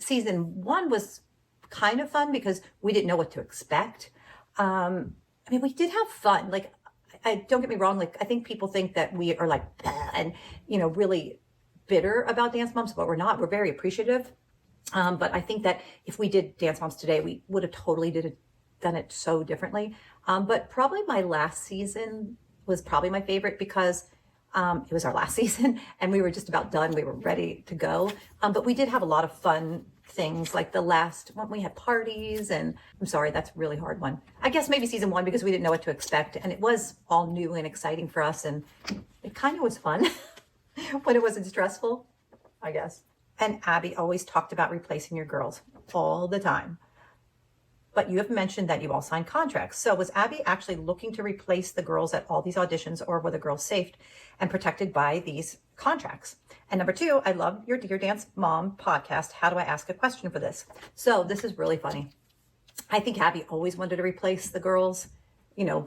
season one was kind of fun because we didn't know what to expect. I mean, we did have fun. Like, I don't get me wrong. Like, I think people think that we are like, "Bah," and, really bitter about Dance Moms, but we're not. We're very appreciative. But I think that if we did Dance Moms today, we would have totally done it so differently. But probably my last season was probably my favorite because it was our last season and we were just about done. We were ready to go. But we did have a lot of fun things like the last one. We had parties, and I'm sorry, that's a really hard one. I guess maybe season one because we didn't know what to expect, and it was all new and exciting for us, and it kind of was fun when it wasn't stressful, I guess. And Abby always talked about replacing your girls all the time. But you have mentioned that you all signed contracts. So was Abby actually looking to replace the girls at all these auditions, or were the girls safe and protected by these contracts? And number two, I love your Dear Dance Mom podcast. How do I ask a question for this? So this is really funny. I think Abby always wanted to replace the girls,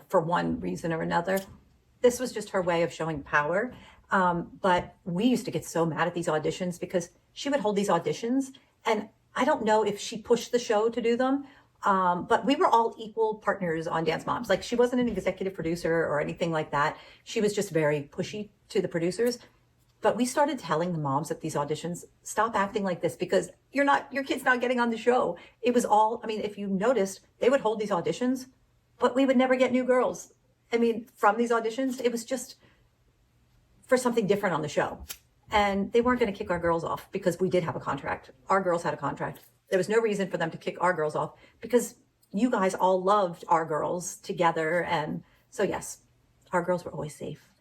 for one reason or another. This was just her way of showing power. But we used to get so mad at these auditions because she would hold these auditions, and I don't know if she pushed the show to do them. But we were all equal partners on Dance Moms. Like, she wasn't an executive producer or anything like that. She was just very pushy to the producers. But we started telling the moms at these auditions, stop acting like this because your kid's not getting on the show. It was all, I mean, if you noticed, they would hold these auditions, but we would never get new girls. I mean, from these auditions, it was just for something different on the show. And they weren't going to kick our girls off because we did have a contract. Our girls had a contract. There was no reason for them to kick our girls off because you guys all loved our girls together. And so, yes, our girls were always safe.